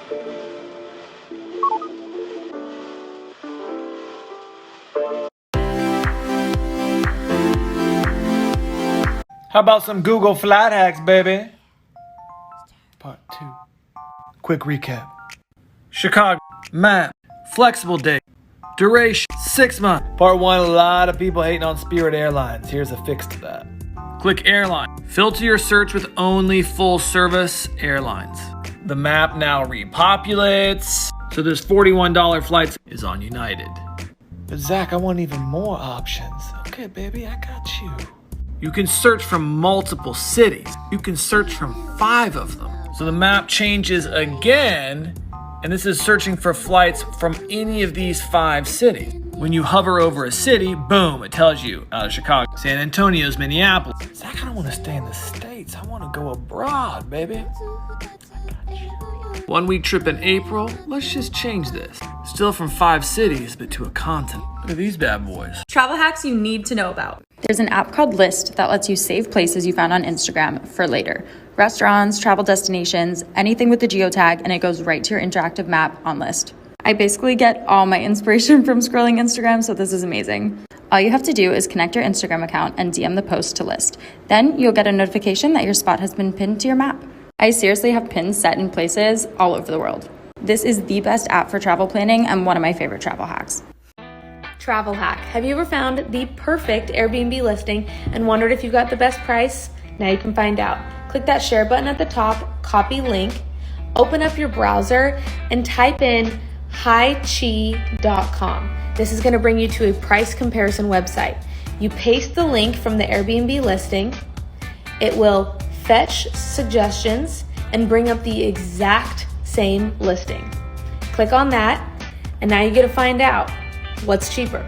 How about some Google flight hacks, baby? Part 2. Quick recap. Chicago. Map. Flexible date. Duration. 6 months. Part 1, a lot of people hating on Spirit Airlines. Here's a fix to that. Click airline. Filter your search with only full service airlines. The map now repopulates. So this $41 flights is on United. But Zach, I want even more options. Okay, baby, I got you. You can search from multiple cities. You can search from 5 of them. So the map changes again, and this is searching for flights from any of these 5 cities. When you hover over a city, boom, it tells you out of Chicago, San Antonio's Minneapolis. Zach, I don't want to stay in the States. I want to go abroad, baby. 1 week trip in April. Let's just change this. Still from 5 cities, but to a continent. Look at these bad boys. Travel hacks you need to know about. There's an app called List that lets you save places you found on Instagram for later. Restaurants, travel destinations, anything with the geotag, and it goes right to your interactive map on List. I basically get all my inspiration from scrolling Instagram, so this is amazing. All you have to do is connect your Instagram account and DM the post to List. Then you'll get a notification that your spot has been pinned to your map. I seriously have pins set in places all over the world. This is the best app for travel planning and one of my favorite travel hacks. Travel hack. Have you ever found the perfect Airbnb listing and wondered if you got the best price? Now you can find out. Click that share button at the top, copy link, open up your browser, and type in hichi.com. This is going to bring you to a price comparison website. You paste the link from the Airbnb listing. It will fetch suggestions and bring up the exact same listing. Click on that, and now you get to find out what's cheaper.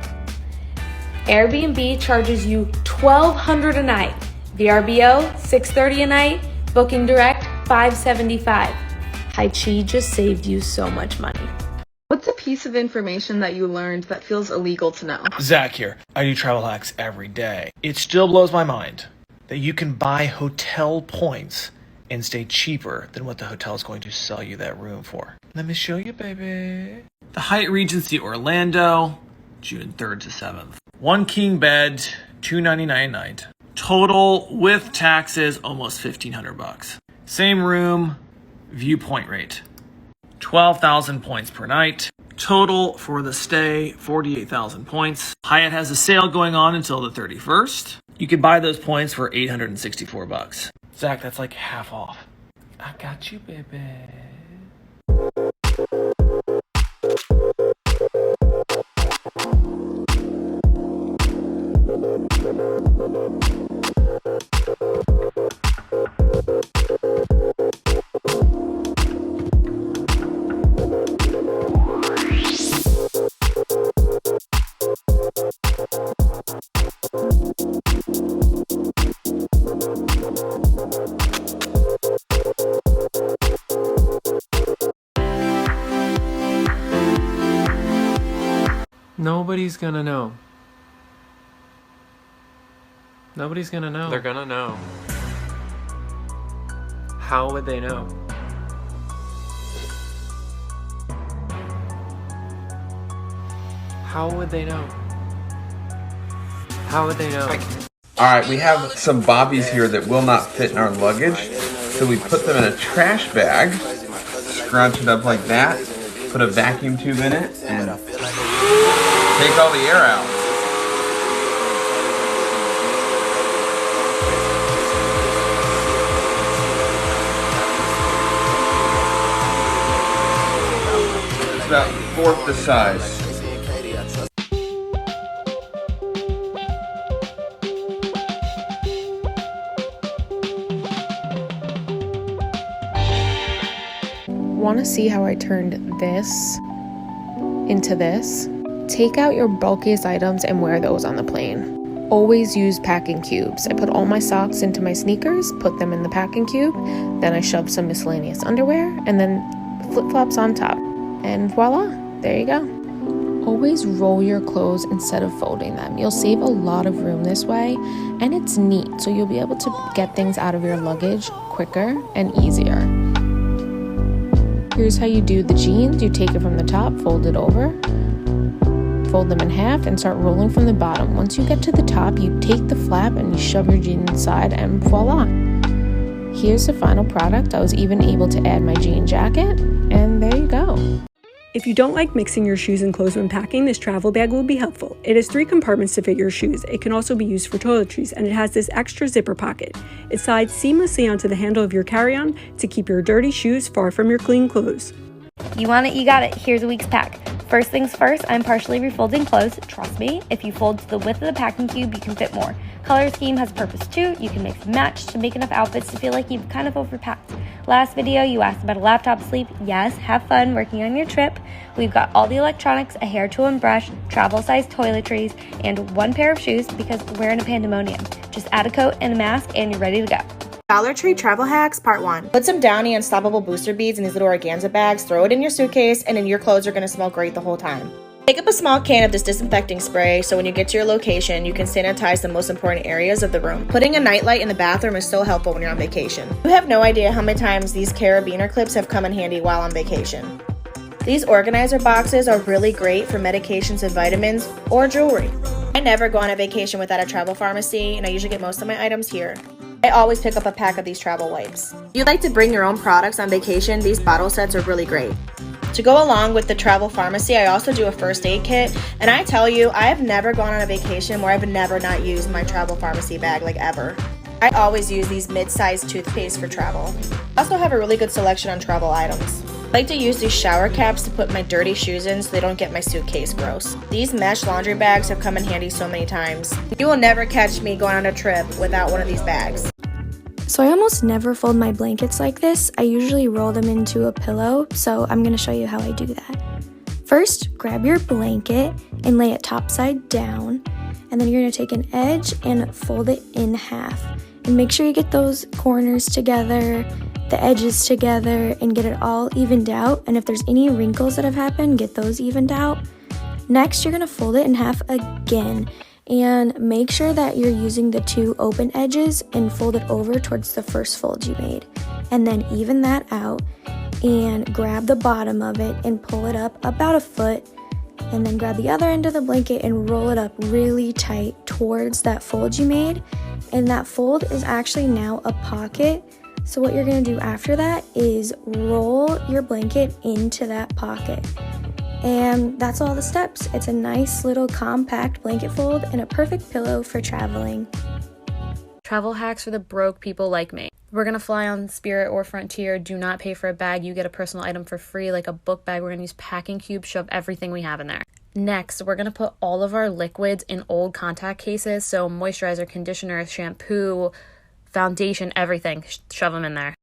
Airbnb charges you $1,200 a night. VRBO, $630 a night. Booking Direct, $575. Hichi just saved you so much money. What's a piece of information that you learned that feels illegal to know? Zach here. I do travel hacks every day. It still blows my mind that you can buy hotel points and stay cheaper than what the hotel is going to sell you that room for. Let me show you, baby. The Hyatt Regency Orlando, June 3rd to 7th. 1 king bed, $299 a night. Total with taxes, almost $1,500. Same room, viewpoint rate. 12,000 points per night. Total for the stay, 48,000 points. Hyatt has a sale going on until the 31st. You can buy those points for $864. Zach, that's like half off. I got you, baby. Nobody's gonna know. Nobody's gonna know. They're gonna know. How would they know? How would they know? How would they know? Alright, we have some bobbies here that will not fit in our luggage. So we put them in a trash bag, scrunch it up like that, put a vacuum tube in it, and take all the air out. It's about 1/4 the size. Want to see how I turned this into this? Take out your bulkiest items and wear those on the plane. Always use packing cubes. I put all my socks into my sneakers, put them in the packing cube, then I shove some miscellaneous underwear, and then flip-flops on top. And voila, there you go. Always roll your clothes instead of folding them. You'll save a lot of room this way, and it's neat, so you'll be able to get things out of your luggage quicker and easier. Here's how you do the jeans. You take it from the top, fold it over, fold them in half, and start rolling from the bottom. Once you get to the top, you take the flap and you shove your jeans inside, and voila. Here's the final product. I was even able to add my jean jacket, and there you go. If you don't like mixing your shoes and clothes when packing, this travel bag will be helpful. It has 3 compartments to fit your shoes. It can also be used for toiletries, and it has this extra zipper pocket. It slides seamlessly onto the handle of your carry-on to keep your dirty shoes far from your clean clothes. You want it, you got it. Here's a week's pack. First things first, I'm partially refolding clothes. Trust me, if you fold to the width of the packing cube, you can fit more. Color scheme has a purpose too. You can mix and match to make enough outfits to feel like you've kind of overpacked. Last video, you asked about a laptop sleep. Yes, have fun working on your trip. We've got all the electronics, a hair tool and brush, travel-sized toiletries, and 1 pair of shoes because we're in a pandemonium. Just add a coat and a mask and you're ready to go. Dollar Tree Travel Hacks Part 1. Put some Downy Unstoppable booster beads in these little organza bags, throw it in your suitcase, and then your clothes are going to smell great the whole time. Pick up a small can of this disinfecting spray so when you get to your location, you can sanitize the most important areas of the room. Putting a nightlight in the bathroom is so helpful when you're on vacation. You have no idea how many times these carabiner clips have come in handy while on vacation. These organizer boxes are really great for medications and vitamins or jewelry. I never go on a vacation without a travel pharmacy, and I usually get most of my items here. I always pick up a pack of these travel wipes. If you'd like to bring your own products on vacation, these bottle sets are really great. To go along with the travel pharmacy, I also do a first aid kit, and I tell you, I have never gone on a vacation where I've never not used my travel pharmacy bag, like ever. I always use these mid-sized toothpaste for travel. I also have a really good selection on travel items. I like to use these shower caps to put my dirty shoes in so they don't get my suitcase gross. These mesh laundry bags have come in handy so many times. You will never catch me going on a trip without one of these bags. So I almost never fold my blankets like this. I usually roll them into a pillow, so I'm going to show you how I do that. First, grab your blanket and lay it topside down, and then you're going to take an edge and fold it in half. And make sure you get those corners together, the edges together, and get it all evened out. And if there's any wrinkles that have happened, get those evened out. Next, you're going to fold it in half again. And make sure that you're using the 2 open edges and fold it over towards the first fold you made. And then even that out and grab the bottom of it and pull it up about a foot. And then grab the other end of the blanket and roll it up really tight towards that fold you made. And that fold is actually now a pocket. So what you're going to do after that is roll your blanket into that pocket. And that's all the steps. It's a nice little compact blanket fold and a perfect pillow for traveling. Travel hacks for the broke people like me. We're going to fly on Spirit or Frontier. Do not pay for a bag. You get a personal item for free, like a book bag. We're going to use packing cubes, shove everything we have in there. Next, we're going to put all of our liquids in old contact cases. So moisturizer, conditioner, shampoo, foundation, everything. Shove them in there.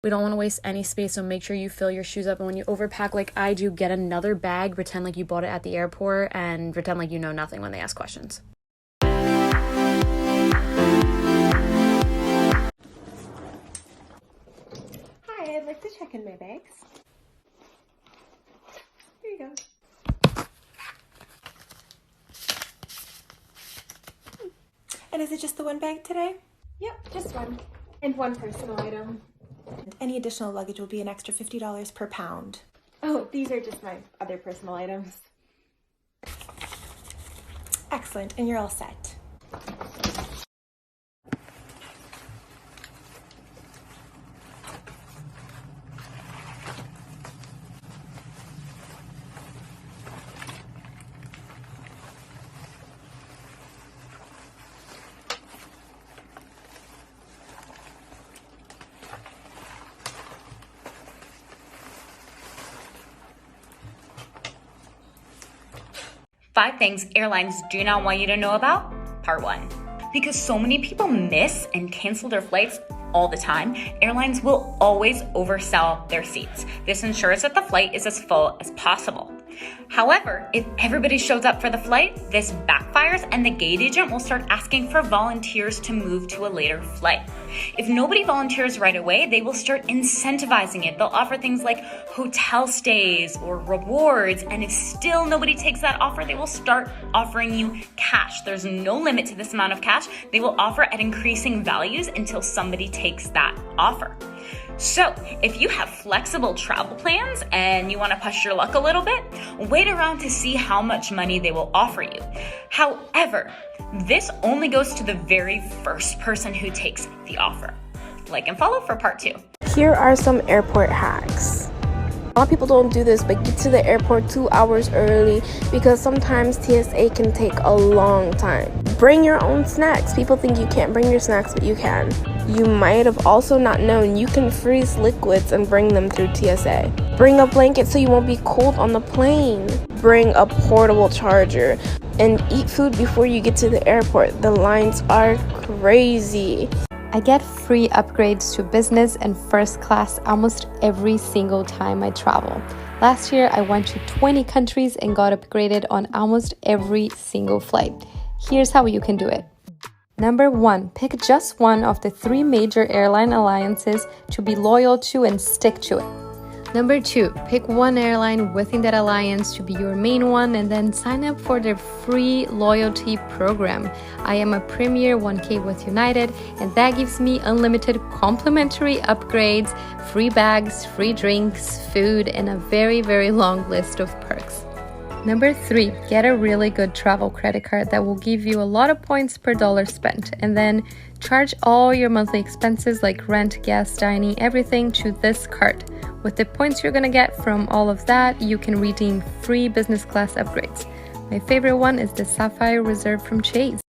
We don't want to waste any space, so make sure you fill your shoes up. And when you overpack like I do, get another bag, pretend like you bought it at the airport, and pretend like you know nothing when they ask questions. Hi, I'd like to check in my bags. Here you go. And is it just the one bag today? Yep, just one. And one personal item. Any additional luggage will be an extra $50 per pound. Oh, these are just my other personal items. Excellent, and you're all set. Five things airlines do not want you to know about. Part 1. Because so many people miss and cancel their flights all the time, airlines will always oversell their seats. This ensures that the flight is as full as possible. However, if everybody shows up for the flight, this backfires and the gate agent will start asking for volunteers to move to a later flight. If nobody volunteers right away, they will start incentivizing it. They'll offer things like hotel stays or rewards, and if still nobody takes that offer, they will start offering you cash. There's no limit to this amount of cash they will offer at increasing values until somebody takes that offer. So, if you have flexible travel plans and you want to push your luck a little bit, wait around to see how much money they will offer you. However, this only goes to the very first person who takes the offer. Like and follow for part 2. Here are some airport hacks. A lot of people don't do this, but get to the airport 2 hours early because sometimes TSA can take a long time. Bring your own snacks. People think you can't bring your snacks, but you can. You might have also not known you can freeze liquids and bring them through TSA. Bring a blanket so you won't be cold on the plane. Bring a portable charger. And eat food before you get to the airport. The lines are crazy. I get free upgrades to business and first class almost every single time I travel. Last year, I went to 20 countries and got upgraded on almost every single flight. Here's how you can do it. Number 1, pick just one of the 3 major airline alliances to be loyal to and stick to it. Number 2, pick one airline within that alliance to be your main one and then sign up for their free loyalty program. I am a Premier 1K with United, and that gives me unlimited complimentary upgrades, free bags, free drinks, food, and a very, very long list of perks. Number 3, get a really good travel credit card that will give you a lot of points per dollar spent, and then charge all your monthly expenses like rent, gas, dining, everything to this card. With the points you're gonna get from all of that, you can redeem free business class upgrades. My favorite one is the Sapphire Reserve from Chase.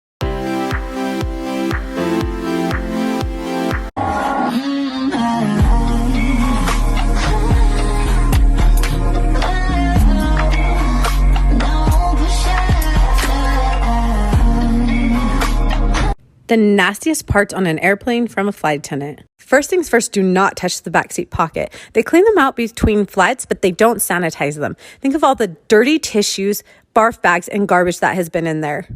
The nastiest parts on an airplane from a flight attendant. First things first, do not touch the backseat pocket. They clean them out between flights, but they don't sanitize them. Think of all the dirty tissues, barf bags, and garbage that has been in there.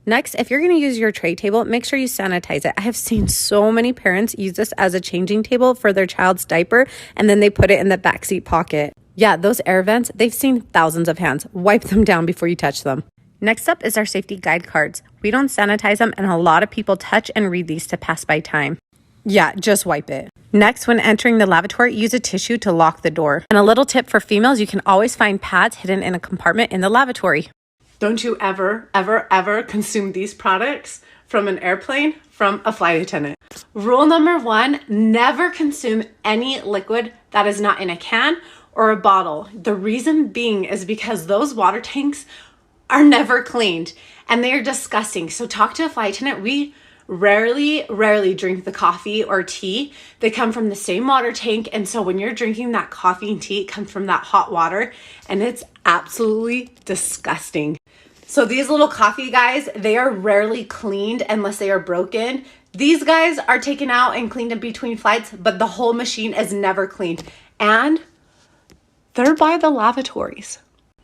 Next, if you're going to use your tray table, make sure you sanitize it. I have seen so many parents use this as a changing table for their child's diaper, and then they put it in the backseat pocket. Yeah, those air vents, they've seen thousands of hands. Wipe them down before you touch them. Next up is our safety guide cards. We don't sanitize them, and a lot of people touch and read these to pass by time. Yeah, just wipe it. Next, when entering the lavatory, use a tissue to lock the door. And a little tip for females, you can always find pads hidden in a compartment in the lavatory. Don't you ever, ever, ever consume these products from an airplane from a flight attendant. Rule number 1, never consume any liquid that is not in a can or a bottle. The reason being is because those water tanks are never cleaned and they are disgusting. So talk to a flight attendant. We rarely drink the coffee or tea. They come from the same water tank. And so when you're drinking that coffee and tea, it comes from that hot water and it's absolutely disgusting. So these little coffee guys, they are rarely cleaned unless they are broken. These guys are taken out and cleaned in between flights, but the whole machine is never cleaned. And they're by the lavatories.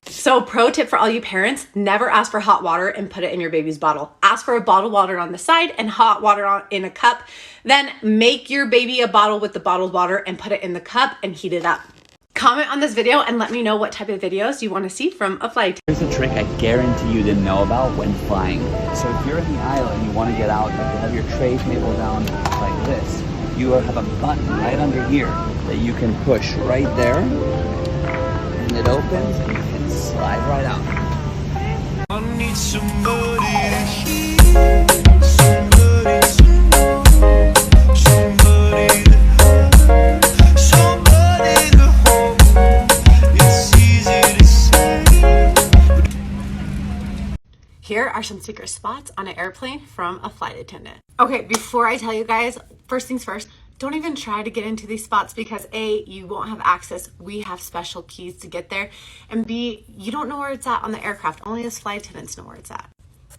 So pro tip for all you parents, never ask for hot water and put it in your baby's bottle. Ask for a bottled water on the side and hot water in a cup. Then make your baby a bottle with the bottled water and put it in the cup and heat it up. Comment on this video and let me know what type of videos you want to see from a flight. Here's a trick I guarantee you didn't know about when flying. So if you're in the aisle and you want to get out, like you have your tray table down like this, you have a button right under here that you can push right there and it opens and you can slide right out. I need somebody to hear, somebody to know, somebody to have, somebody to hold. It's easy to say. Here are some secret spots on an airplane from a flight attendant. Okay, before I tell you guys, first things first, don't even try to get into these spots because A, you won't have access. We have special keys to get there. And B, you don't know where it's at on the aircraft. Only us flight attendants know where it's at.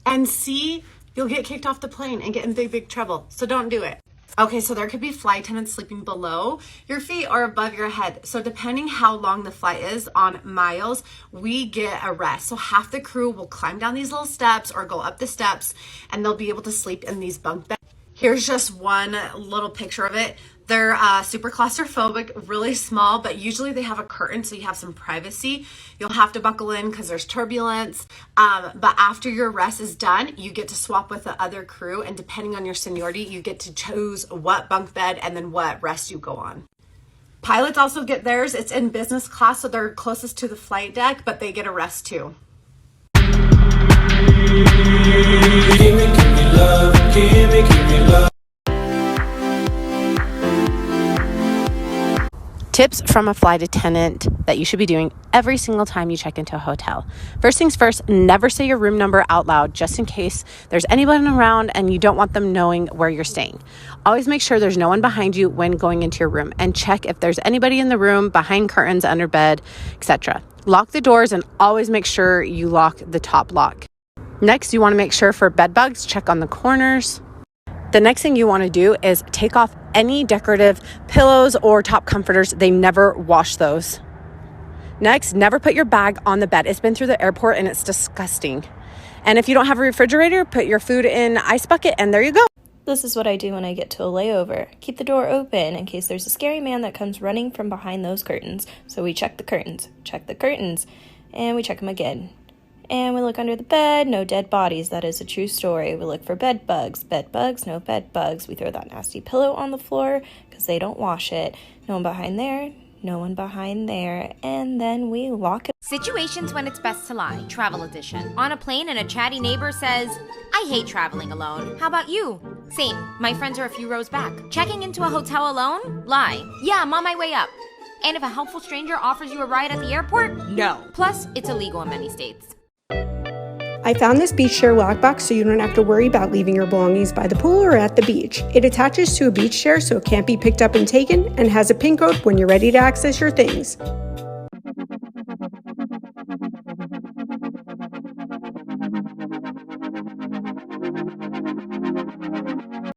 And C, you'll get kicked off the plane and get in big trouble. So don't do it. Okay, so there could be flight attendants sleeping below your feet or above your head. So depending how long the flight is on miles, we get a rest. So half the crew will climb down these little steps or go up the steps and they'll be able to sleep in these bunk beds. Here's just one little picture of it. They're super claustrophobic, really small, but usually they have a curtain so you have some privacy. You'll have to buckle in because there's turbulence. But after your rest is done, you get to swap with the other crew, and depending on your seniority, you get to choose what bunk bed and then what rest you go on. Pilots also get theirs. It's in business class, so they're closest to the flight deck, but they get a rest too. Tips from a flight attendant that you should be doing every single time you check into a hotel. First things first, never say your room number out loud just in case there's anyone around and you don't want them knowing where you're staying. Always make sure there's no one behind you when going into your room, and check if there's anybody in the room, behind curtains, under bed, etc. Lock the doors and always make sure you lock the top lock. Next, you want to make sure for bed bugs, check on the corners. The next thing you want to do is take off any decorative pillows or top comforters. They never wash those. Next, never put your bag on the bed. It's been through the airport and it's disgusting. And if you don't have a refrigerator, put your food in ice bucket and there you go. This is what I do when I get to a layover. Keep the door open in case there's a scary man that comes running from behind those curtains. So we check the curtains, and we check them again. And we look under the bed, no dead bodies. That is a true story. We look for bed bugs, no bed bugs. We throw that nasty pillow on the floor because they don't wash it. No one behind there, and then we lock it. Situations when it's best to lie. Travel edition. On a plane and a chatty neighbor says, I hate traveling alone. How about you? Same. My friends are a few rows back. Checking into a hotel alone? Lie. Yeah, I'm on my way up. And if a helpful stranger offers you a ride at the airport? No. Plus, it's illegal in many states. I found this beach share lockbox so you don't have to worry about leaving your belongings by the pool or at the beach. It attaches to a beach share so it can't be picked up and taken, and has a PIN code when you're ready to access your things.